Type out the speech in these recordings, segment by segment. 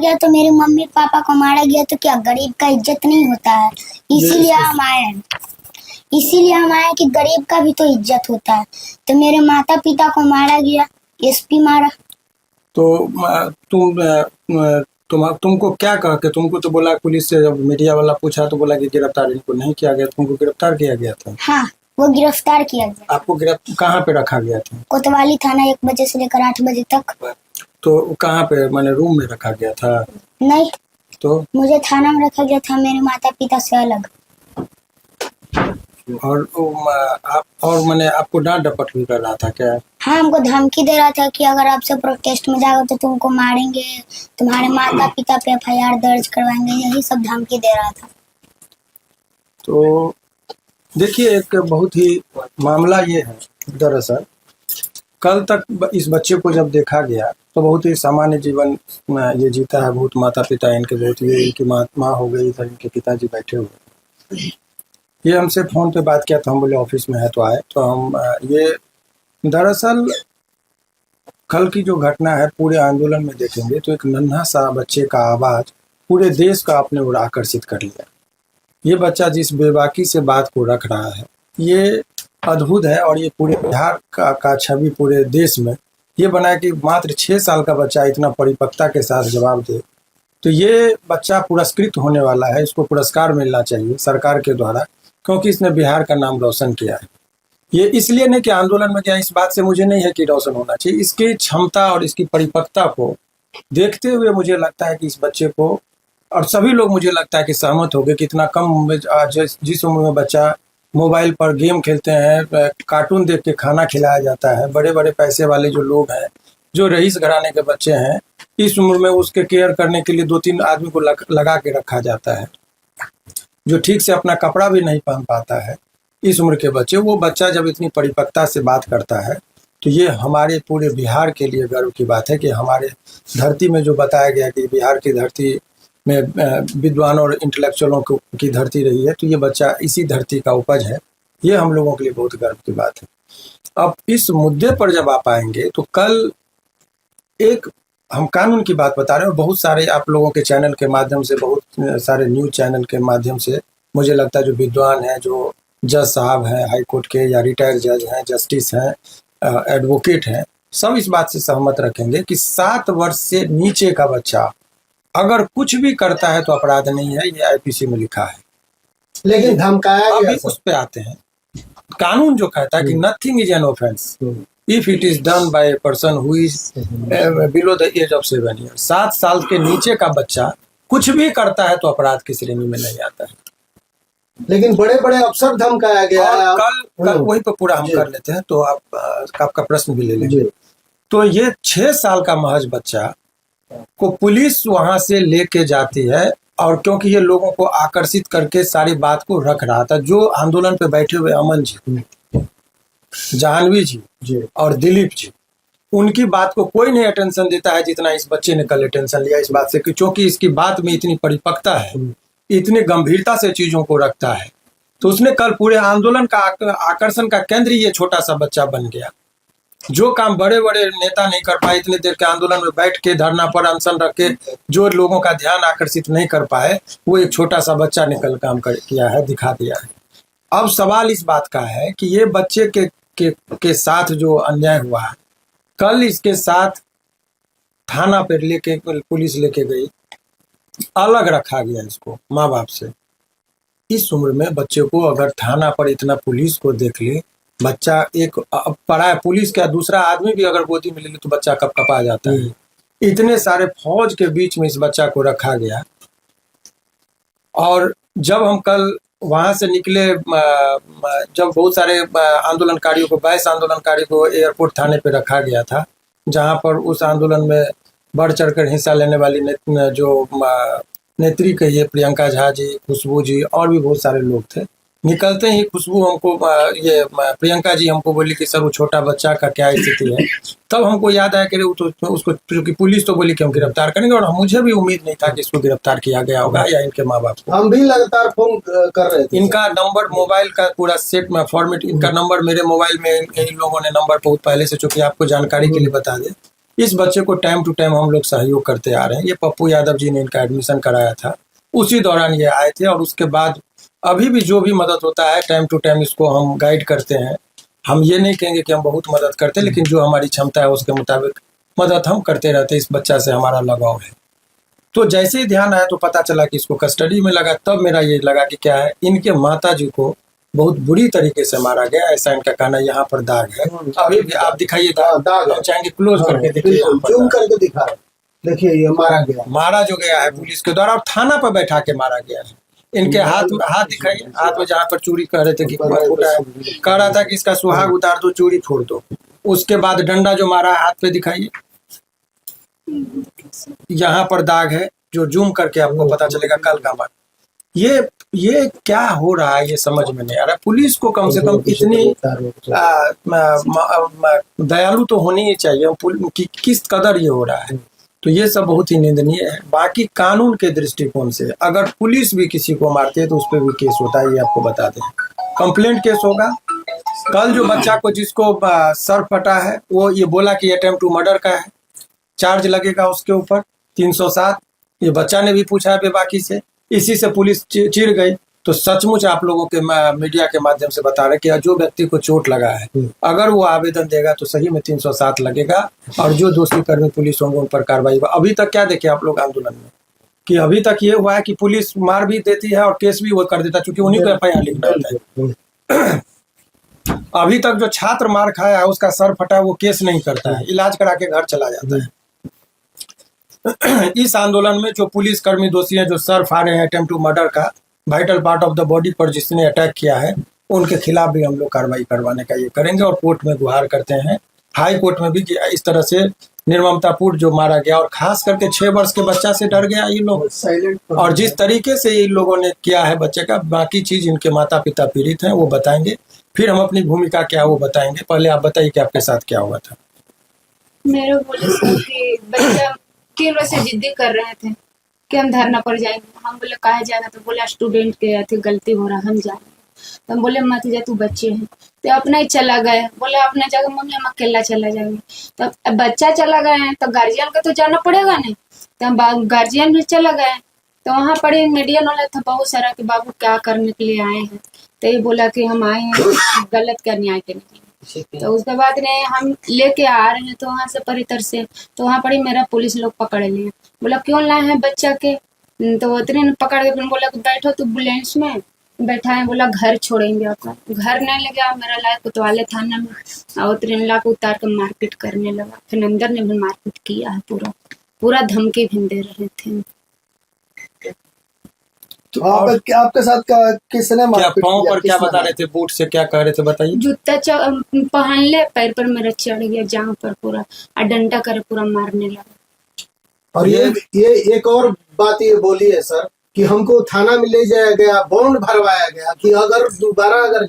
गया तो मेरे मम्मी पापा को मारा गया तो क्या गरीब का इज्जत नहीं होता है? इसीलिए हम आए हैं। इसीलिए हम आए कि गरीब का भी तो इज्जत होता है। तो मेरे माता पिता को मारा गया, एसपी मारा। तो तुमको क्या कह के, तुमको तो बोला पुलिस से, जब मीडिया वाला पूछा तो बोला कि गिरफ्तार इनको नहीं किया गया, तुमको गिरफ्तार किया गया था? हाँ, वो गिरफ्तार किया गया। आपको कहाँ पे रखा गया था? कोतवाली थाना 1 बजे से लेकर 8 बजे तक। तो कहाँ पे, मैंने रूम में रखा गया था? नहीं, तो मुझे थाना में रखा गया था, मेरे माता पिता से अलग। और मैंने आपको डांट डपट भी कर रहा था क्या? हाँ, हमको धमकी दे रहा था कि अगर आपसे प्रोटेस्ट में जाओगे तो तुमको मारेंगे, तुम्हारे माता पिता पे FIR दर्ज करवाएंगे, यही सब धमकी दे रहा था। तो देखिए, एक बहुत ही मामला ये है, दरअसल कल तक इस बच्चे को जब देखा गया तो बहुत ही सामान्य जीवन ये जीता है। बहुत माता पिता इनके, बहुत ये इनकी माँ हो गई, इधर इनके पिताजी बैठे हुए। ये हमसे फ़ोन पे बात किया था, हम बोले ऑफिस में है तो आए। तो हम ये दरअसल कल की जो घटना है, पूरे आंदोलन में देखेंगे तो एक नन्हा सा बच्चे का आवाज़ पूरे देश का अपने ओर आकर्षित कर लिया। ये बच्चा जिस बेबाकी से बात को रख रहा है, ये अद्भुत है। और ये पूरे बिहार का छवि पूरे देश में ये बना कि मात्र 6 साल का बच्चा इतना परिपक्वता के साथ जवाब दे। तो ये बच्चा पुरस्कृत होने वाला है, इसको पुरस्कार मिलना चाहिए सरकार के द्वारा, क्योंकि इसने बिहार का नाम रोशन किया है। ये इसलिए नहीं कि आंदोलन में गया, इस बात से मुझे नहीं है कि रोशन होना चाहिए। इसकी क्षमता और इसकी परिपक्वता को देखते हुए मुझे लगता है कि इस बच्चे को, और सभी लोग मुझे लगता है कि सहमत हो गए कि इतना कम उम्र में, जिस उम्र में बच्चा मोबाइल पर गेम खेलते हैं, कार्टून देख के खाना खिलाया जाता है, बड़े बड़े पैसे वाले जो लोग हैं, जो रईस घराने के बच्चे हैं, इस उम्र में उसके केयर करने के लिए 2-3 आदमी को लगा के रखा जाता है, जो ठीक से अपना कपड़ा भी नहीं पहन पाता है इस उम्र के बच्चे। वो बच्चा जब इतनी परिपक्वता से बात करता है तो ये हमारे पूरे बिहार के लिए गर्व की बात है कि हमारे धरती में जो बताया गया कि बिहार की धरती में विद्वानों और इंटेलेक्चुअलों की धरती रही है, तो ये बच्चा इसी धरती का उपज है। ये हम लोगों के लिए बहुत गर्व की बात है। अब इस मुद्दे पर जब आप आएंगे तो कल एक हम कानून की बात बता रहे हैं, बहुत सारे आप लोगों के चैनल के माध्यम से, बहुत सारे न्यूज़ चैनल के माध्यम से, मुझे लगता है जो विद्वान हैं, जो जज साहब हैं हाई कोर्ट के, या रिटायर्ड जज हैं, जस्टिस हैं, एडवोकेट हैं, सब इस बात से सहमत रखेंगे कि 7 वर्ष से नीचे का बच्चा अगर कुछ भी करता है तो अपराध नहीं है। ये IPC में लिखा है, लेकिन धमकाया गया। अभी उस पे आते हैं। कानून जो कहता है कि nothing is an offence if it is done by a person who is below the age of 7 year. 7 साल के नीचे का बच्चा कुछ भी करता है तो अपराध की श्रेणी में नहीं आता है। लेकिन बड़े बड़े अफसर धमकाया गया। और कल वही पे पूरा हम कर लेते हैं, तो आपका प्रश्न भी ले लेंगे। तो ये 6 साल का महज बच्चा को पुलिस वहां से लेके जाती है, और क्योंकि ये लोगों को आकर्षित करके सारी बात को रख रहा था। जो आंदोलन पे बैठे हुए अमन जी, जाह्नवी जी और दिलीप जी, उनकी बात को कोई नहीं अटेंशन देता है जितना इस बच्चे ने कल अटेंशन लिया इस बात से, क्योंकि इसकी बात में इतनी परिपक्वता है, इतनी गंभीरता से चीजों को रखता है। तो उसने कल पूरे आंदोलन का आकर्षण का केंद्र ये छोटा सा बच्चा बन गया। जो काम बड़े बड़े नेता नहीं कर पाए, इतने देर के आंदोलन में बैठ के धरना पर अनशन रख के जो लोगों का ध्यान आकर्षित नहीं कर पाए, वो एक छोटा सा बच्चा ने कल काम किया है, दिखा दिया है। अब सवाल इस बात का है कि ये बच्चे के साथ जो अन्याय हुआ है, कल इसके साथ थाना पर लेके पुलिस लेके गई, अलग रखा गया इसको माँ बाप से। इस उम्र में बच्चे को अगर थाना पर इतना पुलिस को देख ले, बच्चा एक पढ़ा, पुलिस का दूसरा आदमी भी अगर गोदी में ले ले तो बच्चा कपकपा जाता है। इतने सारे फौज के बीच में इस बच्चा को रखा गया। और जब हम कल वहां से निकले, जब बहुत सारे आंदोलनकारियों को, 22 आंदोलनकारी को एयरपोर्ट थाने पे रखा गया था, जहां पर उस आंदोलन में बढ़ चढ़कर हिस्सा लेने वाली जो नेत्री कहिए, प्रियंका झा जी, खुशबू जी और भी बहुत सारे लोग थे। निकलते ही खुशबू हमको, ये प्रियंका जी हमको बोली कि सर वो छोटा बच्चा का क्या स्थिति है। तब हमको याद आया कि उसको, क्योंकि पुलिस तो बोली कि हम गिरफ्तार करेंगे, और मुझे भी उम्मीद नहीं था कि इसको गिरफ्तार किया गया होगा या इनके माँ बाप को। हम भी लगातार फोन कर रहे थे। इनका नंबर, मोबाइल का पूरा सेट में फॉर्मेट, इनका नंबर मेरे मोबाइल में इन लोगों ने नंबर बहुत पहले से, चूंकि आपको जानकारी के लिए बता दें, इस बच्चे को टाइम टू टाइम हम लोग सहयोग करते आ रहे हैं। ये पप्पू यादव जी ने इनका एडमिशन कराया था, उसी दौरान ये आए थे, और उसके बाद अभी भी जो भी मदद होता है टाइम टू टाइम इसको हम गाइड करते हैं। हम ये नहीं कहेंगे कि हम बहुत मदद करते हैं, लेकिन जो हमारी क्षमता है उसके मुताबिक मदद हम करते रहते हैं। इस बच्चा से हमारा लगाव है। तो जैसे ही ध्यान आया तो पता चला कि इसको कस्टडी में लगा, तब मेरा ये लगा कि क्या है, इनके माता जी को बहुत बुरी तरीके से मारा गया, ऐसा इनका कहना। यहाँ पर दाग है, अभी भी आप दिखाइए दाग है। हम चाहेंगे क्लोज करके देखिए, यहाँ पर जूम दाग। करके दिखा रहे। देखिए ये मारा गया। मारा जो गया है पुलिस के द्वारा, और थाना पर बैठा के मारा गया है। इनके हाथ में, हाथ दिखाइए, हाथ में जहाँ पर चूड़ी कह रहे थे कि फूटा है, कह रहा था कि इसका सुहाग उतार दो, चूड़ी फोड़ दो। उसके बाद डंडा जो मारा है हाथ पे दिखाइए, यहाँ पर दाग है, जो जूम करके आपको पता चलेगा कल का मार। ये क्या हो रहा है ये समझ में नहीं आ रहा। पुलिस को कम से कम इतनी दयालु तो होनी ही चाहिए कि किस कदर ये हो रहा है। तो ये सब बहुत ही निंदनीय है। बाकी कानून के दृष्टिकोण से अगर पुलिस भी किसी को मारती है तो उस पर भी केस होता है, ये आपको बता दें। कंप्लेंट केस होगा। कल जो बच्चा को जिसको सर फटा है वो ये बोला कि अटेम्प्ट टू मर्डर का है, चार्ज लगेगा उसके ऊपर 307। ये बच्चा ने भी पूछा है बेबाकी से, इसी से पुलिस चिढ़ गई। तो सचमुच आप लोगों के मीडिया के माध्यम से बता रहे कि जो व्यक्ति को चोट लगा है अगर वो आवेदन देगा तो सही में 307 लगेगा, और जो दोषी कर्मी पुलिस होंगे उन पर कार्रवाई होगा। अभी तक क्या देखे आप लोग आंदोलन में कि अभी तक ये हुआ है कि पुलिस मार भी देती है और केस भी वो कर देता है, क्योंकि उन्हीं को FIR लिखना होता है। अभी तक जो छात्र मार खाया है उसका सर फटा है, वो केस नहीं करता है, इलाज करा के घर चला जाता है। इस आंदोलन में जो पुलिस कर्मी दोषी हैं, जो सर फाड़े हैं अटेम्प्ट टू मर्डर का, vital part of the body पर जिसने अटैक किया है, उनके खिलाफ भी हम लोग कार्रवाई करवाने का ये करेंगे। और कोर्ट में गुहार करते हैं, हाई कोर्ट में भी, कि इस तरह से निर्ममतापूर्ण जो मारा गया, और खास करके 6 वर्ष के बच्चा से डर गया ये लोग, और जिस तरीके से इन लोगों ने किया है बच्चे का। बाकी चीज इनके माता पिता पीड़ित हैं, वो बताएंगे, फिर हम अपनी भूमिका क्या वो बताएंगे। पहले आप बताइए कि आपके साथ क्या हुआ था। मेरे बोले सर कि बच्चा 3 वर्ष से जिद्दी कर रहे थे कि हम धरना पर जाएंगे। हम बोले कहा जाएगा, तो बोला स्टूडेंट के थे गलती हो रहा, हम जाएंगे। तो हम बोले मत जा, तू बच्चे हैं। तो अपना ही चला गए, बोले अपने जगह मम्मी हम अकेला चला जाएंगे। तो अब बच्चा चला गए हैं तो गार्जियन को तो जाना पड़ेगा नहीं। तो हम गार्जियन भी चला गए। तो वहाँ पड़े मीडिया वाला था बहुत सारा कि बाबू क्या करने के लिए आए हैं। तो ये बोला कि हम आए हैं गलत का न्याय करने के लिए। तो उसके बाद ने हम लेके आ रहे हैं तो वहाँ से परितर से, तो वहाँ पड़ी मेरा पुलिस लोग पकड़ लिए। बोला क्यों लाए हैं बच्चा के? तो उतने ने पकड़ के बोला कि बैठो तू एम्बुलेंस में बैठा है। बोला घर छोड़ेंगे आपका। घर नहीं लगे, मेरा लाए कोतवाली थाना में, और उतने ला के उतार कर मारपीट करने लगा। फिर अंदर ने भी मारपीट किया है, पूरा धमकी भी दे रहे थे। तो आपके साथ किसने क्या पाँव पर क्या बता रहे थे, बूट से क्या कह रहे थे बताइए। जूता पहन ले, पैर पर मेरा चढ़ गया, जांघ पर पूरा, और डंडा कर पूरा मारने लगा। और ये एक और बात ये बोली है सर कि हमको थाना में ले जाया गया, बॉन्ड भरवाया गया कि अगर दोबारा अगर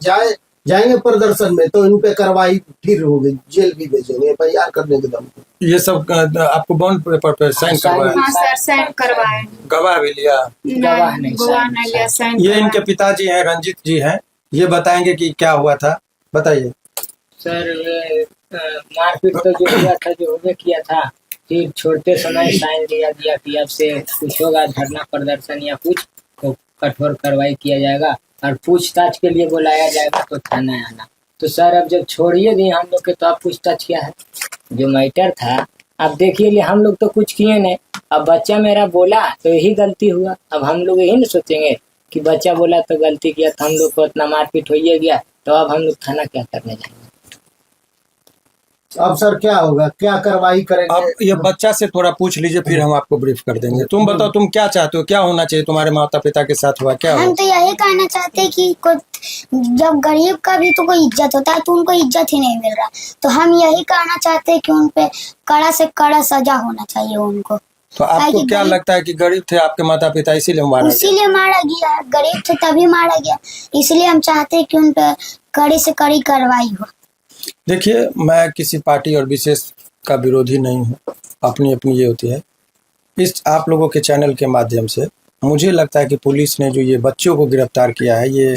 जाएंगे प्रदर्शन में तो इन पे कार्रवाई फिर होगी, जेल भी भेजेंगे FIR करने के दम पे। ये सब आपको बॉन्ड पेपर पे साइन करवाया? हाँ सर, साइन करवाए। गवाह भी लिया? गवाह नहीं लिया, साइन। ये इनके पिताजी हैं, रंजित जी हैं, ये बताएंगे कि क्या हुआ था, बताइए। सर ये मारपीट तो जो किया था, जो उन्हें किया था, फिर छोड़ते समय साइन दिया कि अब से कुछ होगा धरना प्रदर्शन या कुछ तो कठोर कार्रवाई किया जाएगा, और पूछताछ के लिए बुलाया जाएगा तो थाना आना। तो सर अब जब छोड़िए दिए हम लोग के, तो अब पूछताछ क्या है? जो मैटर था अब देखिए, हम लोग तो कुछ किए नहीं। अब बच्चा मेरा बोला तो यही गलती हुआ। अब हम लोग यही नहीं सोचेंगे कि बच्चा बोला तो गलती किया, तो हम लोग को इतना मारपीट हो गया, तो अब हम लोग थाना क्या करने जाएंगे? अब सर क्या होगा, क्या कार्रवाई करेंगे? अब ये बच्चा से थोड़ा पूछ लीजिए, फिर हम आपको ब्रीफ कर देंगे। तुम बताओ, तुम क्या चाहते हो, क्या होना चाहिए तुम्हारे माता पिता के साथ हुआ, क्या हम हुआ? तो यही कहना चाहते हैं कि जब गरीब का भी तो कोई इज्जत होता है, तो उनको इज्जत ही नहीं मिल रहा। तो हम यही कहना चाहते हैं कि उन पे कड़ा से कड़ा सजा होना चाहिए उनको। तो आपको क्या लगता है कि गरीब थे आपके माता पिता, इसीलिए मारा गया? इसीलिए मारा गया, गरीब थे तभी मारा गया। इसलिए हम चाहते हैं कि उन पे कड़ी से कड़ी कार्रवाई हो। देखिए, मैं किसी पार्टी और विशेष का विरोधी नहीं हूँ, अपनी अपनी ये होती है। इस आप लोगों के चैनल के माध्यम से मुझे लगता है कि पुलिस ने जो ये बच्चों को गिरफ्तार किया है, ये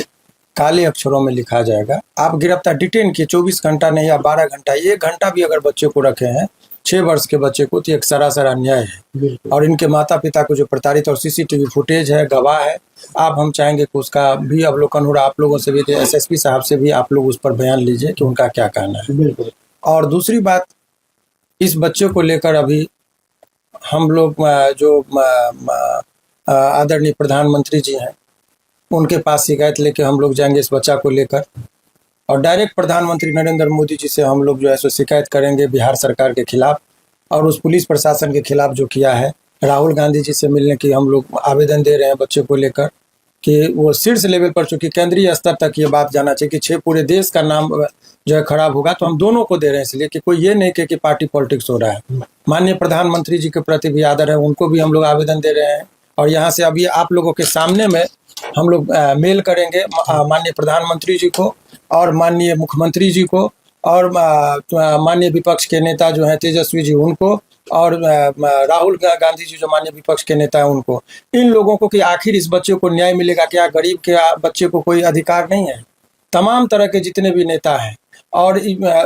काले अक्षरों में लिखा जाएगा। आप गिरफ्तार डिटेन किए 24 घंटा नहीं या 12 घंटा, 1 घंटा भी अगर बच्चे को रखे हैं 6 वर्ष के बच्चे को, तो एक सरासर अन्याय है। बिल्कुल। और इनके माता पिता को जो प्रताड़ित, और सीसीटीवी फुटेज है, गवाह है, आप हम चाहेंगे कि उसका भी अवलोकन हो रहा, आप लोगों से भी, एसएसपी साहब से भी आप लोग उस पर बयान लीजिए कि उनका क्या कहना है। बिल्कुल। और दूसरी बात, इस बच्चे को लेकर अभी हम लोग जो आदरणीय प्रधानमंत्री जी हैं, उनके पास शिकायत लेके हम लोग जाएंगे इस बच्चा को लेकर, और डायरेक्ट प्रधानमंत्री नरेंद्र मोदी जी से हम लोग जो है सो शिकायत करेंगे बिहार सरकार के खिलाफ, और उस पुलिस प्रशासन के खिलाफ जो किया है। राहुल गांधी जी से मिलने की हम लोग आवेदन दे रहे हैं बच्चे को लेकर, कि वो शीर्ष लेवल पर, चूंकि केंद्रीय स्तर तक ये बात जाना चाहिए कि पूरे देश का नाम जो है खराब होगा, तो हम दोनों को दे रहे हैं इसलिए कि कोई ये नहीं कहे कि पार्टी पॉलिटिक्स हो रहा है। माननीय प्रधानमंत्री जी के प्रति भी आदर है, उनको भी हम लोग आवेदन दे रहे हैं, और यहाँ से अभी आप लोगों के सामने में हम लोग मेल करेंगे माननीय प्रधानमंत्री जी को, और माननीय मुख्यमंत्री जी को, और माननीय विपक्ष के नेता जो हैं तेजस्वी जी उनको, और राहुल गांधी जी जो माननीय विपक्ष के नेता हैं उनको, इन लोगों को कि आखिर इस बच्चे को न्याय मिलेगा क्या? गरीब के बच्चे को कोई अधिकार नहीं है? तमाम तरह के जितने भी नेता हैं और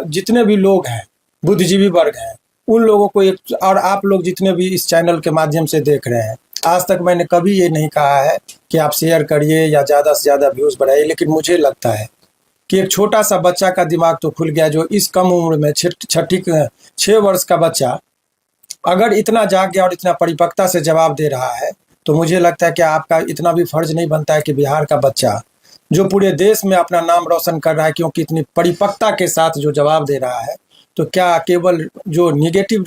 जितने भी लोग हैं, बुद्धिजीवी वर्ग हैं, उन लोगों को एक, और आप लोग जितने भी इस चैनल के माध्यम से देख रहे हैं, आज तक मैंने कभी ये नहीं कहा है कि आप शेयर करिए या ज़्यादा से ज़्यादा व्यूज़ बढ़ाइए, लेकिन मुझे लगता है कि एक छोटा सा बच्चा का दिमाग तो खुल गया, जो इस कम उम्र में 6 वर्ष का बच्चा अगर इतना जाग गया और इतना परिपक्वता से जवाब दे रहा है, तो मुझे लगता है कि आपका इतना भी फर्ज नहीं बनता है कि बिहार का बच्चा जो पूरे देश में अपना नाम रोशन कर रहा है, क्योंकि इतनी परिपक्वता के साथ जो जवाब दे रहा है, तो क्या केवल जो निगेटिव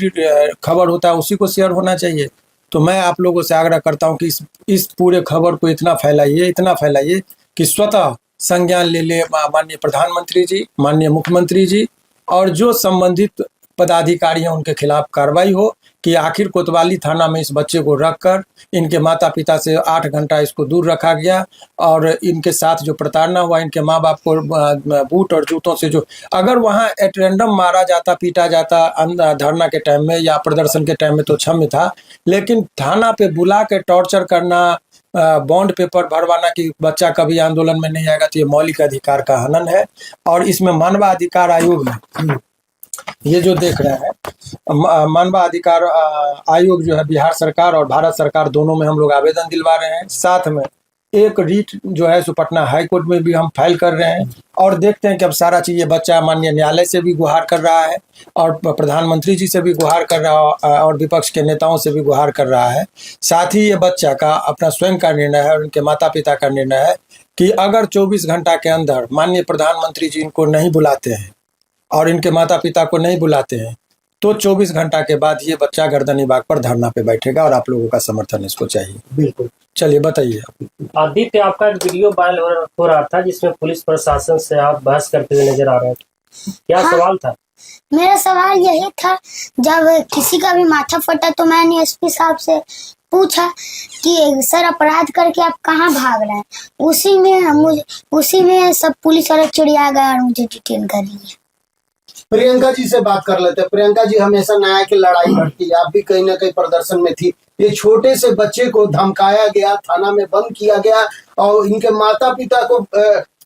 खबर होता है उसी को शेयर होना चाहिए? तो मैं आप लोगों से आग्रह करता हूं कि इस पूरे खबर को इतना फैलाइए कि स्वतः संज्ञान ले माननीय प्रधानमंत्री जी, माननीय मुख्यमंत्री जी, और जो संबंधित पदाधिकारी हैं उनके खिलाफ कार्रवाई हो, कि आखिर कोतवाली थाना में इस बच्चे को रखकर इनके माता पिता से 8 घंटा इसको दूर रखा गया, और इनके साथ जो प्रताड़ना हुआ, इनके माँ बाप को बूट और जूतों से जो, अगर वहाँ एट रैंडम मारा जाता, पीटा जाता धरना के टाइम में या प्रदर्शन के टाइम में तो क्षम्य था, लेकिन थाना पे बुला के टॉर्चर करना, बॉन्ड पेपर भरवाना कि बच्चा कभी आंदोलन में नहीं आएगा, तो ये मौलिक अधिकार का हनन है। और इसमें मानवाधिकार आयोग में ये जो देख रहे हैं, मानवाधिकार आयोग जो है बिहार सरकार और भारत सरकार दोनों में हम लोग आवेदन दिलवा रहे हैं। साथ में एक रीट जो है सो पटना हाई कोर्ट में भी हम फाइल कर रहे हैं, और देखते हैं कि अब सारा चीज़, ये बच्चा माननीय न्यायालय से भी गुहार कर रहा है, और प्रधानमंत्री जी से भी गुहार कर रहा है, और विपक्ष के नेताओं से भी गुहार कर रहा है। साथ ही ये बच्चा का अपना स्वयं का निर्णय है, और उनके माता पिता का निर्णय है कि अगर 24 घंटा के अंदर माननीय प्रधानमंत्री जी इनको नहीं बुलाते हैं और इनके माता पिता को नहीं बुलाते हैं, तो 24 घंटा के बाद ये बच्चा गर्दनी बाग पर धरना पे बैठेगा, और आप लोगों का समर्थन इसको चाहिए। बिल्कुल। चलिए बताइए। आदित्य, आपका एक वीडियो वायरल हो रहा था जिसमें पुलिस प्रशासन से आप बहस करते हुए नजर आ रहे थे, क्या हाँ। सवाल था? मेरा सवाल यही था, जब किसी का भी माथा फटा तो मैंने एसपी साहब से पूछा कि सर अपराध करके आप कहाँ भाग रहे हैं, उसी में सब पुलिस वाले चिड़िया गए और मुझे डिटेन कर लिया। प्रियंका जी से बात कर लेते हैं। प्रियंका जी हमेशा न्याय की लड़ाई लड़ती है, आप भी कहीं ना कहीं प्रदर्शन में थी। ये छोटे से बच्चे को धमकाया गया, थाना में बंद किया गया, और इनके माता पिता को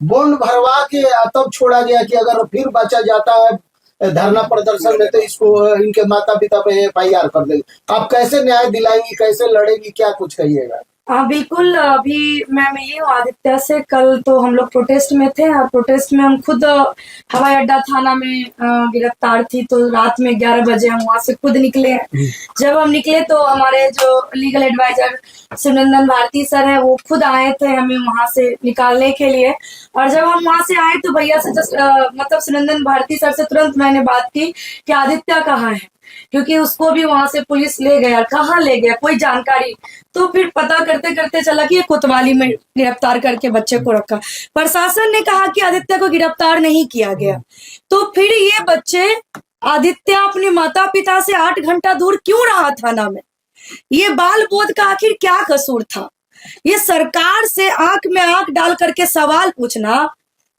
बॉन्ड भरवा के तब छोड़ा गया कि अगर फिर बच्चा जाता है धरना प्रदर्शन में तो इसको इनके माता पिता पे FIR कर देंगे। आप कैसे न्याय दिलाएंगी, कैसे लड़ेगी, क्या कुछ कहिएगा? हाँ बिल्कुल, अभी मैं मिली हूँ आदित्य से। कल तो हम लोग प्रोटेस्ट में थे, और प्रोटेस्ट में हम खुद हवाई अड्डा थाना में गिरफ्तार थी, तो रात में 11 बजे हम वहां से खुद निकले। जब हम निकले तो हमारे जो legal adviser Sunandan Bharti sir है, वो खुद आए थे हमें वहां से निकालने के लिए। और जब हम वहां से आए तो भैया से मतलब सुनंदन भारती सर से तुरंत मैंने बात की कि आदित्य कहाँ है, क्योंकि उसको भी वहां से पुलिस ले गया। कहाँ ले गया कोई जानकारी, तो फिर पता करते करते चला कि ये कोतवाली में गिरफ्तार करके बच्चे को रखा। प्रशासन ने कहा कि आदित्य को गिरफ्तार नहीं किया गया, तो फिर ये बच्चे, आदित्य अपने माता पिता से 8 घंटा दूर क्यों रहा थाना में? ये बाल बोध का आखिर क्या कसूर था? ये सरकार से आंख में आंख डाल करके सवाल पूछना,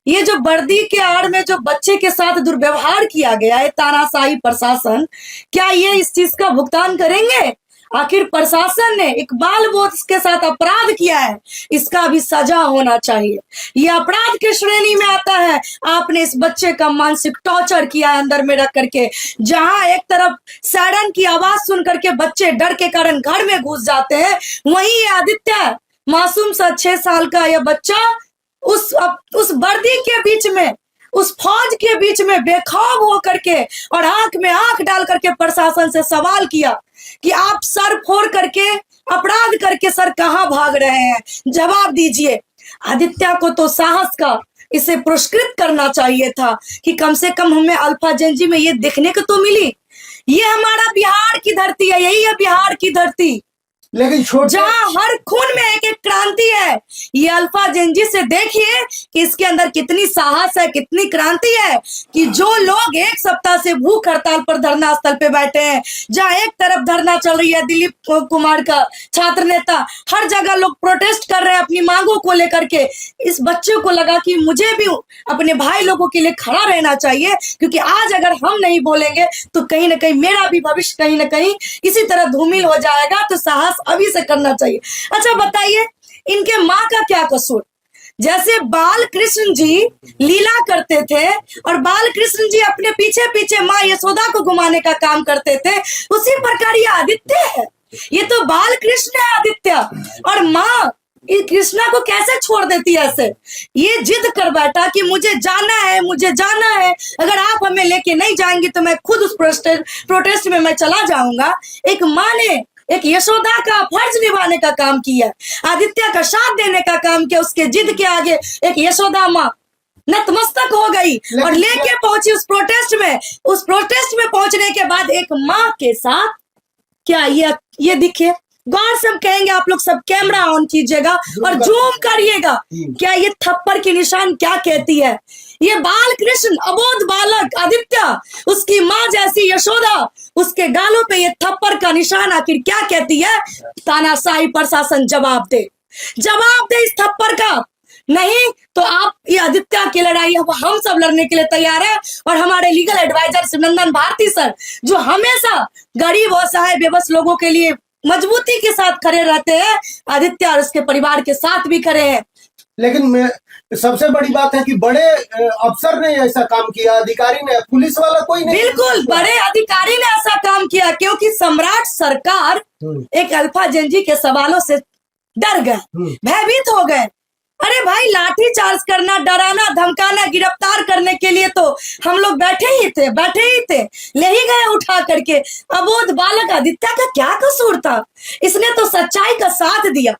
ये जो वर्दी के आड़ में जो बच्चे के साथ दुर्व्यवहार किया गया है तानाशाही प्रशासन, क्या ये इस चीज का भुगतान करेंगे? आखिर प्रशासन ने एक बाल बोध के साथ अपराध किया है, इसका भी सजा होना चाहिए। ये अपराध की श्रेणी में आता है। आपने इस बच्चे का मानसिक टॉर्चर किया है अंदर में रख करके, जहां एक तरफ सायरन की आवाज सुन करके बच्चे डर के कारण घर में घुस जाते हैं, वहीं ये आदित्य मासूम सा 6 साल का यह बच्चा उस वर्दी के बीच में, उस फौज के बीच में बेखौफ होकर के और आंख में आंख डाल करके प्रशासन से सवाल किया कि आप सर फोड़ करके अपराध करके सर कहां भाग रहे हैं, जवाब दीजिए। आदित्य को तो साहस का इसे पुरस्कृत करना चाहिए था कि कम से कम हमें अल्फा जेनजी में ये देखने को तो मिली। ये हमारा बिहार की धरती है, यही है बिहार की धरती, लेकिन छोटे जहां हर खून में एक एक क्रांति है। ये अल्फा जेनजी से देखिए कि इसके अंदर कितनी साहस है, कितनी क्रांति है, कि जो लोग 1 सप्ताह से भूख हड़ताल पर धरना स्थल पे बैठे हैं, जहां एक तरफ धरना चल रही है दिलीप कुमार का छात्र नेता, हर जगह लोग प्रोटेस्ट कर रहे हैं अपनी मांगों को लेकर के। इस बच्चे को लगा कि मुझे भी अपने भाई लोगों के लिए खड़ा रहना चाहिए, क्योंकि आज अगर हम नहीं बोलेंगे तो कहीं ना कहीं मेरा भी भविष्य कहीं ना कहीं इसी तरह धूमिल हो जाएगा। तो साहस अभी से करना चाहिए। अच्छा बताइए, इनके माँ का क्या कसूर? जैसे बाल कृष्ण जी लीला करते थे और बाल कृष्ण जी अपने पीछे पीछे माँ यशोदा को घुमाने का काम करते थे, उसी प्रकार ये आदित्य है। ये तो बाल कृष्ण है आदित्य, और माँ इस कृष्णा को कैसे छोड़ देती है ऐसे? ये जिद कर बैठा कि मुझे जाना है, मुझे जाना है, अगर आप हमें लेके नहीं जाएंगे तो मैं खुद उस प्रोटेस्ट में मैं चला जाऊंगा। एक माँ ने एक यशोदा का फर्ज निभाने का काम किया, आदित्य का साथ देने का काम किया। उसके जिद के आगे एक यशोदा माँ नतमस्तक हो गई और लेके पहुंची उस प्रोटेस्ट में। उस प्रोटेस्ट में पहुंचने के बाद एक माँ के साथ क्या ये दिखे, गौर से हम कहेंगे, आप लोग सब कैमरा ऑन कीजिएगा और जूम करिएगा, क्या ये थप्पड़ की निशान क्या कहती है? ये बाल कृष्ण अबोध बालक आदित्य, उसकी माँ जैसी यशोदा, उसके गालों पे ये थप्पड़ का निशान आखिर क्या कहती है? तानाशाही प्रशासन जवाब दे, जवाब दे इस थप्पड़ का। नहीं तो आप ये आदित्य की लड़ाई हम सब लड़ने के लिए तैयार है। और हमारे legal adviser Shivnandan Bharti sir, जो हमेशा गरीब असहाय बेबस लोगों के लिए मजबूती के साथ खड़े रहते हैं, आदित्य और उसके परिवार के साथ भी खड़े हैं। लेकिन सबसे बड़ी बात है कि बड़े अफसर ने ऐसा काम किया, अधिकारी ने, पुलिस वाला कोई नहीं। बिल्कुल, बड़े अधिकारी ने ऐसा काम किया, क्योंकि सम्राट सरकार एक अल्फा जेनजी के सवालों से डर गए, भयभीत हो गए। अरे भाई, लाठी चार्ज करना, डराना, धमकाना, गिरफ्तार करने के लिए तो हम लोग बैठे ही थे, ले ही गए उठा करके। अबोध बालक आदित्य का क्या कसूर था? इसने तो सच्चाई का साथ दिया,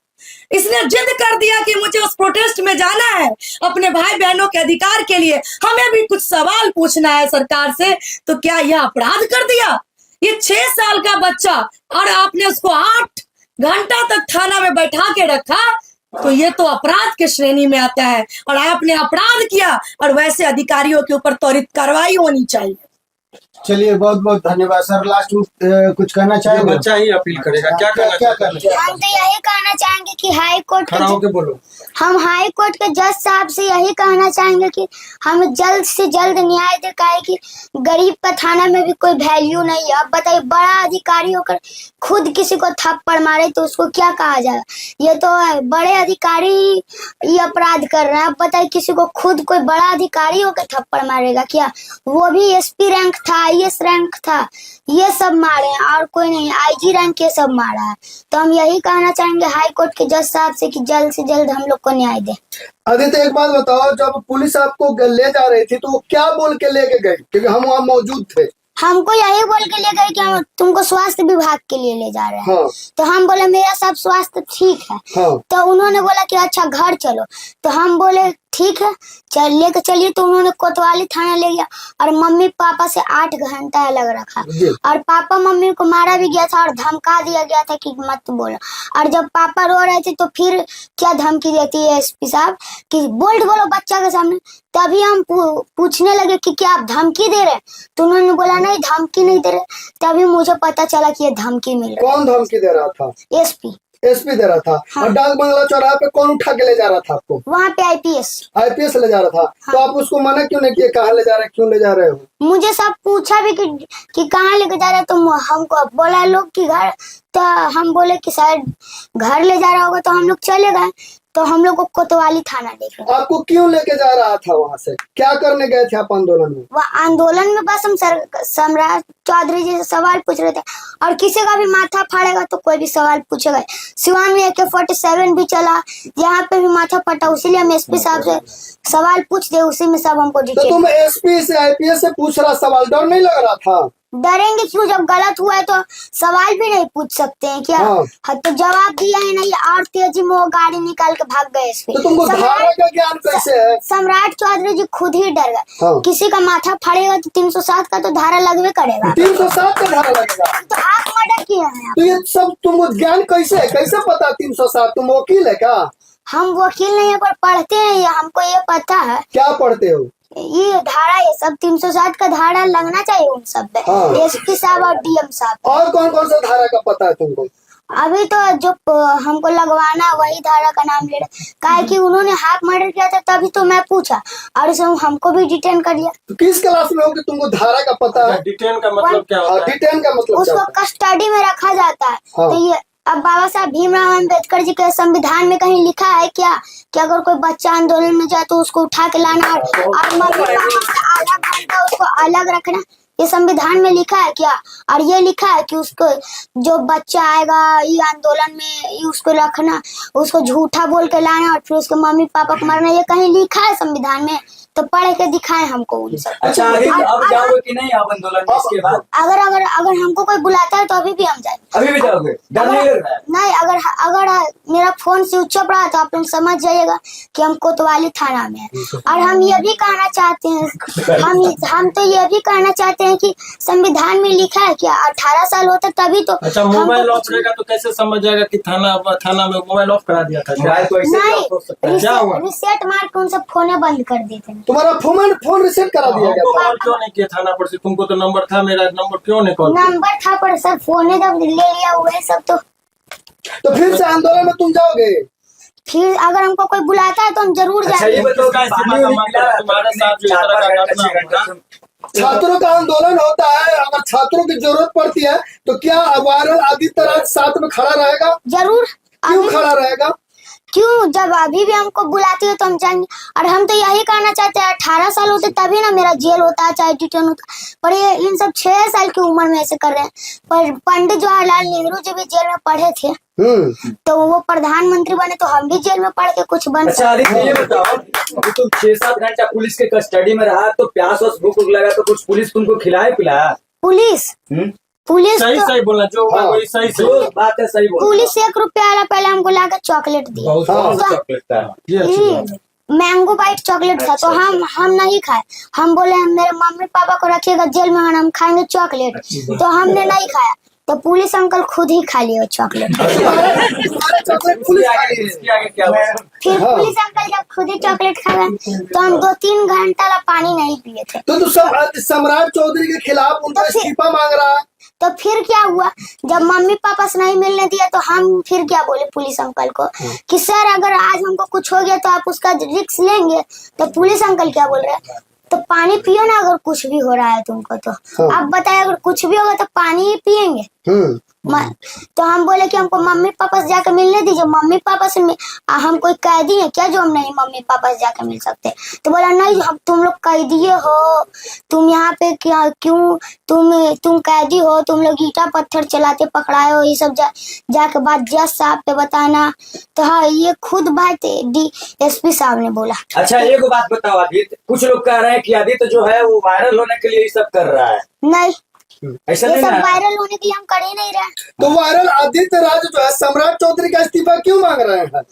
इसने जिद कर दिया कि मुझे उस प्रोटेस्ट में जाना है अपने भाई बहनों के अधिकार के लिए, हमें भी कुछ सवाल पूछना है सरकार से। तो क्या यह अपराध कर दिया? ये 6 साल का बच्चा, और आपने उसको 8 घंटा तक थाना में बैठा के रखा, तो ये तो अपराध के श्रेणी में आता है। और आपने अपराध किया, और वैसे अधिकारियों के ऊपर त्वरित कार्रवाई होनी चाहिए। चलिए, बहुत बहुत धन्यवाद सर। लास्ट में कुछ कहना चाहेंगे? बच्चा ही अपील करेगा, क्या क्या कहना करना हम तो यही कहना चाहेंगे कि हाई कोर्ट खड़ा होके बोलो। हम हाई कोर्ट के जज साहब से यही कहना चाहेंगे कि हमें जल्द से जल्द न्याय दिखाए, कि गरीब का थाना में भी कोई वैल्यू नहीं है। अब बताइए, बड़ा अधिकारी होकर खुद किसी को थप्पड़ मारे तो उसको क्या कहा जाए? ये तो बड़े अधिकारी ये अपराध कर रहे हैं। अब बताइए, किसी को खुद कोई बड़ा अधिकारी होकर थप्पड़ मारेगा क्या? वो भी एसपी रैंक था, आईएएस रैंक था, ये सब मारे और कोई नहीं, आईजी रैंक ये सब मारा है। तो हम यही कहना चाहेंगे हाई कोर्ट के जज साहब से कि जल्द से जल्द हम लोग को न्याय दे। आदित्य, एक बात बताओ, जब पुलिस आपको ले जा रही थी तो वो क्या बोल के लेके गए? क्योंकि हम वहाँ मौजूद थे। हमको यही बोल के ले गए कि हम तुमको स्वास्थ्य विभाग के लिए ले जा रहे हैं। हाँ। तो हम बोले मेरा सब स्वास्थ्य ठीक है। हाँ। तो उन्होंने बोला कि अच्छा घर चलो। तो हम बोले ठीक है, लेकर चलिए। तो उन्होंने कोतवाली थाना ले गया और मम्मी पापा से 8 घंटा अलग रखा, और पापा मम्मी को मारा भी गया था और धमका दिया गया था कि मत बोलो। और जब पापा रो रहे थे तो फिर क्या धमकी देती है एसपी साहब कि बोल्ड बोलो बच्चा के सामने। तभी हम पूछने लगे कि क्या आप धमकी दे रहे हैं? तो उन्होंने बोला नहीं, धमकी नहीं दे रहे। तभी मुझे पता चला कि ये धमकी मिल रही है। कौन धमकी दे रहा था? एसपी। एसपी दे रहा था। हाँ। और डाक बंगला चौराहे पे कौन उठा के ले जा रहा था आपको? वहाँ पे आईपीएस। आईपीएस ले जा रहा था। हाँ। तो आप उसको मना क्यों नहीं किए? कहाँ ले जा रहे हैं, क्यों ले जा रहे हो? मुझे सब पूछा भी कि कहाँ लेके जा रहे हो, तो हमको बोला लोग कि घर, तो हम बोले कि शायद घर ले जा रहा होगा, तो हम लोग चले गए। तो हम लोग को कोतवाली थाना लेके गए। आपको क्यों लेके जा रहा था वहाँ से? क्या करने गए थे आप आंदोलन में? वह आंदोलन में बस हम सम्राट चौधरी जी से सवाल पूछ रहे थे, और किसी का भी माथा फाड़ेगा तो कोई भी सवाल पूछेगा। सिवान में AK-47 भी चला, यहाँ पे भी माथा फटा, इसीलिए हम एसपी साहब से सवाल पूछ दे, उसी में सब हमको तो डिटेल। तुम एसपी से आईपीएस से पूछ रहा, सवाल डर नहीं लग रहा था? डरेंगे क्यों? जब गलत हुआ है तो सवाल भी नहीं पूछ सकते हैं क्या? हाँ। हाँ, तो जवाब दिया है नहीं, और तेजी में वो गाड़ी निकाल के भाग गए इस पे। तो तुमको धारा का ज्ञान कैसे है? सम्राट चौधरी जी खुद ही डर गए। हाँ। किसी का माथा फाड़ेगा तो 307 का तो धारा लगवे करेगा। 307 का धारा लगेगा? तो आप मर्डर किए हैं। तो ये सब तुमको ज्ञान कैसे है? कैसे पता 307? तुम वकील है क्या? हम वकील नहीं है पर पढ़ते हैं, ये हमको ये पता है। क्या पढ़ते हो? ये धारा, ये सब 307 का धारा लगना चाहिए उन सब पे। हाँ। एसपी साहब और डीएम साहब। और कौन कौन सा धारा का पता है तुमको? अभी तो जो हमको लगवाना वही धारा का नाम ले रहे, काहे कि उन्होंने हाफ मर्डर किया था, तभी तो मैं पूछा, और इसे हमको भी डिटेन कर लिया। तो किस क्लास में हो कि तुमको धारा का पता है? डिटेन का मतलब क्या होता है? डिटेन का मतलब क्या उसको होता है? कस्टडी में रखा जाता है। हाँ। तो ये अब बाबा साहब भीमराव अम्बेडकर जी के संविधान में कहीं लिखा है क्या कि अगर कोई बच्चा आंदोलन में जाए तो उसको उठा के लाना और मम्मी पापा से आधा घंटा उसको अलग रखना? ये संविधान में लिखा है क्या? और ये लिखा है कि उसको जो बच्चा आएगा ये आंदोलन में, ये उसको रखना, उसको झूठा बोल के लाना और फिर उसके मम्मी पापा को मारना, ये कहीं लिखा है संविधान में? तो पढ़ के दिखाए हमको उन सब। अच्छा, आगे अब जाओगे कि नहीं आप आंदोलन में इसके बाद? अगर अगर अगर हमको कोई बुलाता है तो अभी भी हम जाएंगे। अभी भी जाओगे? डर नहीं लग रहा है? नहीं, अगर मेरा फोन स्विच ऑफ रहा तो आप लोग समझ जाइएगा कि हम कोतवाली थाना में हैं। और हम ये भी कहना चाहते हैं, हम तो ये भी कहना चाहते हैं कि संविधान में लिखा है कि 18 साल होता तभी तो। अच्छा, मोबाइल ऑफ रहेगा तो कैसे समझ जाएगा कि थाना में मोबाइल ऑफ करा दिया था? मोबाइल को ऐसे भी ऑफ हो सकता है। क्या हुआ? रिसेट मार के उनसे फोन बंद कर देते हैं। तुम्हारा फोन रिसेट करा दिया हमको गया था? कॉल क्यों नहीं किया थाना पर से? तुमको तो नंबर था मेरा, नंबर क्यों नहीं कॉल किया? नंबर था पर सर फोन जब ले लिया हुआ है सब, तो फिर से आंदोलन में तुम जाओगे? फिर अगर हमको कोई बुलाता है तो हम जरूर अच्छा, जाएंगे। ये बताओ इसका पानी इस्तेमाल वानी पिला है? तुम्हारे साथ जो चार तरह का पाँच घटना घंटा हुआ, छात्रों का आंदोलन होता है, अगर छात्रों की जरूरत पड़ती है तो क्या वायरल आदित्य राज साथ में खड़ा रहेगा? जरूर। क्यों अभी खड़ा रहेगा? क्यों, जब अभी भी हमको बुलाती है तो हम जाएंगे। और हम तो यही कहना चाहते हैं 18 साल होते तभी ना मेरा जेल होता है, चाहे डिटेन होता, पर ये इन सब 6 साल की उम्र में ऐसे कर रहे हैं। पर पंडित जवाहरलाल नेहरू जी भी जेल में पढ़े थे, तो वो प्रधानमंत्री बने, तो हम भी जेल में पढ़ के कुछ बन अच्छा आदित्य, ये बताओ कि तुम 6-7 घंटा पुलिस के कस्टडी में रहा तो प्यास और भूख लगा तो कुछ पुलिस तुमको खिलाया पिलाया? पुलिस सही तो सही बोलना, जो होगा वही सही जो बात है सही बोलो। पुलिस 1 रुपया वाला पहले हमको लाकर चॉकलेट दिया। कौन सा चॉकलेट था? ये अच्छी बात है। मैंगो बाइट चॉकलेट था। तो हम नहीं खाए, हम बोले हम मेरे मम्मी पापा को रखिएगा जेल में, हम खाएंगे चॉकलेट, तो हमने नहीं खाया। तो पुलिस अंकल खुद ही खा लिए चॉकलेट। चॉकलेट पुलिस खा गई। इसके आगे क्या हुआ? फिर पुलिस अंकल जब खुद ही चॉकलेट खा गए तो हम 2-3 घंटा ला पानी नहीं पिए थे। तो सम्राट चौधरी के खिलाफ उनका तो फिर- इस्तीफा मांग रहा है। तो फिर क्या हुआ, जब मम्मी पापा से नहीं मिलने दिया तो हम फिर क्या बोले पुलिस अंकल को कि सर अगर आज हमको कुछ हो गया तो आप उसका रिस्क लेंगे? तो पुलिस अंकल क्या बोल रहे हैं, तो पानी पियो ना अगर कुछ भी हो रहा है तुमको तो। आप बताए अगर कुछ भी होगा तो पानी ही पियेंगे। तो हम बोले कि हमको मम्मी पापा से जाकर मिलने दीजिए। मम्मी पापा से हम कोई कैदी है क्या जो हम नहीं मम्मी पापा से जाकर मिल सकते? तो बोला नहीं, हम तुम लोग कैदी हो, तुम यहाँ पे क्या क्यों, तुम कैदी हो, तुम लोग ईटा पत्थर चलाते पकड़ाए हो, ये सब जाके बात जज साहब पे बताना। तो हाँ, ये खुद बात DSP साहब ने बोला। अच्छा, एक बात बताओ आदित्य, कुछ लोग कह रहे हैं कि आदित्य जो है वो वायरल होने के लिए ये सब कर रहा है। नहीं, ऐसा ये नहीं सब है? वायरल होने के लिए हम कर ही नहीं रहे। तो वायरल आदित्य राज जो है सम्राट चौधरी का इस्तीफा क्यों मांग रहे हैं?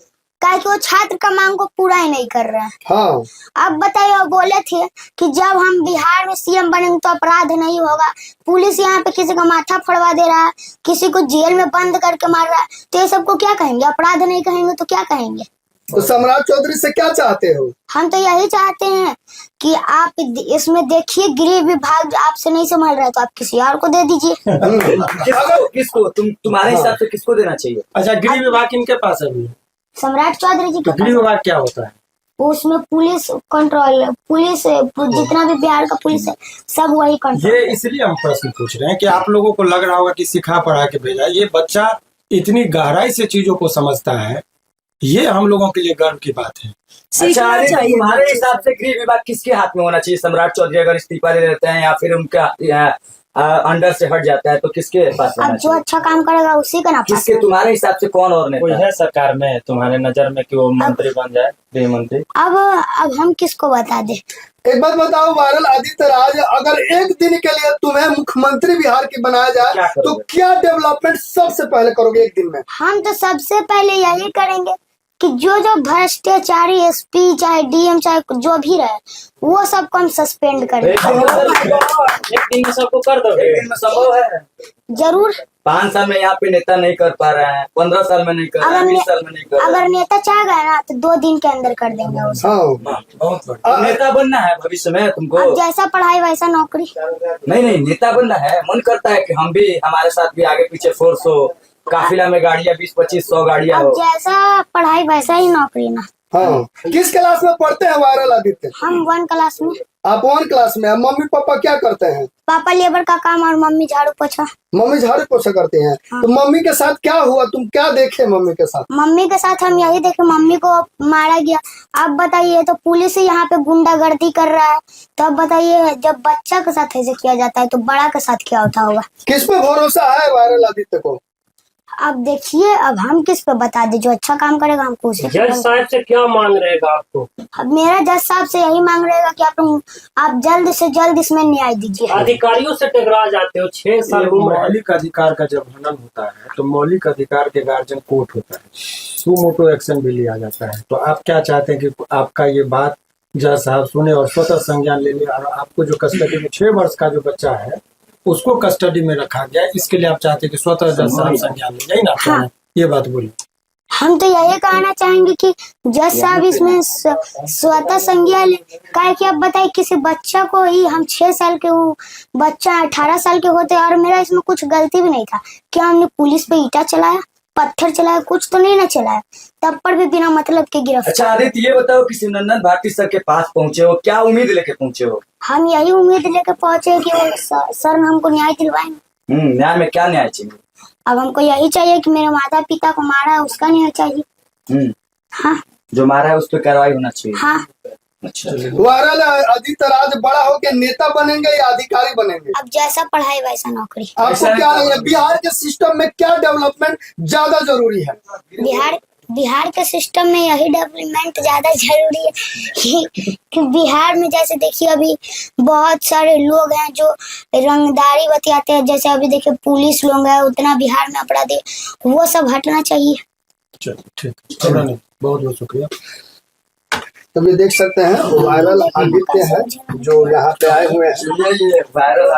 काहे कि वो छात्र का मांग को पूरा ही नहीं कर रहा है। हाँ, अब बताइए, वो बोले थे कि जब हम बिहार में CM बनेंगे तो अपराध नहीं होगा। पुलिस यहाँ पे किसी का माथा फड़वा दे रहा है, किसी को जेल में बंद करके मार रहा है, तो ये सबको क्या कहेंगे? अपराध नहीं कहेंगे तो क्या कहेंगे? तो सम्राट चौधरी से क्या चाहते हो? हम तो यही चाहते हैं कि आप इसमें देखिए गृह विभाग आपसे नहीं संभाल रहा है तो आप किसी और को दे दीजिए। किसको तुम्हारे हिसाब से किसको देना चाहिए? अच्छा, गृह विभाग इनके पास है अभी? सम्राट चौधरी जी तो के गृह पास विभाग क्या होता है? उसमें पुलिस कंट्रोल, पुलिस जितना भी बिहार का पुलिस है सब वही कंट्रोल। ये इसलिए हम प्रश्न पूछ रहे हैं कि आप लोगों को लग रहा होगा कि सिखा पढ़ा के भेजा, ये बच्चा इतनी गहराई से चीजों को समझता है, ये हम लोगों के लिए गर्व की बात है। अच्छा, अरे तुम्हारे हिसाब से गृह विभाग किसके हाथ में होना चाहिए? सम्राट चौधरी अगर इस्तीफा दे देते हैं या फिर उनका अंडर से हट जाता है तो किसके पास अब होना जो चाहिए? अच्छा काम करेगा उसी का ना पास किसके तुम्हारे हिसाब से कौन और कोई नेता? है सरकार में तुम्हारे नजर में कि वो मंत्री बन जाए, गृह मंत्री? अब हम किसको बता दे। एक बात बताओ, वायरल आदित्य राज, अगर एक दिन के लिए तुम्हें मुख्यमंत्री बिहार की बनाया क्या जाए तो करोगे? क्या डेवलपमेंट सबसे पहले करोगे एक दिन में? हम तो सबसे पहले यही करेंगे कि जो जो भ्रष्टाचारी एसपी चाहे डीएम चाहे जो भी रहे वो सबको हम सस्पेंड करेंगे। एक दिन में एक दिन में सबको कर दोगे? संभव है? जरूर। 5 साल में यहाँ पे नेता नहीं कर पा रहे हैं, 15 साल में नहीं कर रहे हैं, 20 साल में नहीं कर रहे अगर नेता चाह गए ना तो 2 दिन के अंदर कर देंगे उसे। हाँ, बहुत बढ़िया। हैं। नेता बनना है भविष्य में तुमको? अब जैसा पढ़ाई वैसा नौकरी। नहीं, नेता बनना है। मन करता है कि हम भी, हमारे साथ भी आगे पीछे फोर्स हो, काफिला में गाड़ियां 20-25-100 गाड़ियां अब हो। जैसा पढ़ाई वैसा ही नौकरी ना। हाँ। किस क्लास में पढ़ते हैं वायरल आदित्य? हम 1 क्लास में। आप 1 क्लास में। मम्मी पापा क्या करते हैं? पापा लेबर का काम और मम्मी झाड़ू पोछा। मम्मी झाड़ू पोछा करती हैं। तो मम्मी के साथ क्या हुआ? तुम क्या देखे मम्मी के साथ? मम्मी के साथ हम यही देखे मम्मी को मारा गया। आप बताइए, तो पुलिस ही यहाँ पे गुंडागर्दी कर रहा है, तो अब बताइए जब बच्चा के साथ ऐसे किया जाता है तो बड़ा के साथ क्या होता होगा। किस पे भरोसा है वायरल आदित्य को? अब देखिए, अब हम किस पे बता दे, जो अच्छा काम करेगा हमको उसे। जज साहब से क्या मांग रहेगा आपको? अब मेरा जज साहब से यही मांग रहेगा कि आप जल्द से जल्द इसमें न्याय दीजिए। अधिकारियों से टकरा जाते हो, 6 साल ये घूम रहे हैं। मौलिक अधिकार का जब हनन होता है तो मौलिक अधिकार के गार्जियन कोर्ट होता है, सुमोटो एक्शन भी लिया जाता है। तो आप क्या चाहते हैं कि आपका ये बात जज साहब सुने और स्वतः संज्ञान ले लिया, और आपको जो कस्टडी में 6 वर्ष का जो बच्चा है उसको कस्टडी में रखा गया, इसके लिए आप चाहते हैं कि स्वतः जज साहब संज्ञान ले? यही ना आप कह रहे हैं? ये बात बोलिए। हम तो यही कहना चाहेंगे कि जज साहब इसमें स्वतः संज्ञान ले। काहे कि अब बताइए, किसी बच्चा को ही हम 6 साल के हूँ, बच्चा 18 साल के होते और मेरा इसमें कुछ गलती भी नहीं था। क्या हमने पुलिस पे ईंटा चलाया, पत्थर चलाया? कुछ तो नहीं ना चलाया, तब पर भी बिना मतलब के गिरफ्तार। अच्छा आदित्य, ये बताओ कि शिवनंदन भारती सर के पास पहुंचे हो, क्या उम्मीद लेके पहुंचे हो? हम यही उम्मीद लेकर पहुंचे कि वो सर हमको न्याय दिलवाएंगे। न्याय में क्या न्याय चाहिए? अब हमको यही चाहिए कि मेरे माता पिता को मारा है उसका न्याय चाहिए। हाँ जो मारा है उस पर कार्रवाई होना चाहिए। हाँ। अच्छा, वायरल आदित्य राज बड़ा होकर नेता बनेंगे या अधिकारी बनेंगे? अब जैसा पढ़ाई वैसा नौकरी। आपको क्या लग रहा है बिहार के सिस्टम में क्या डेवलपमेंट ज्यादा जरूरी है? बिहार के सिस्टम में यही डेवलपमेंट ज्यादा जरूरी है कि बिहार में जैसे देखिए अभी बहुत सारे लोग हैं जो रंगदारी बतियाते हैं। जैसे अभी देखिए पुलिस लोग हैं, उतना बिहार में अपराधी, वो सब हटना चाहिए। चलिए ठीक, बहुत बहुत शुक्रिया। तब ये देख सकते हैं वायरल आदित्य है जो यहाँ पे आए हुए हैं। ये वायरल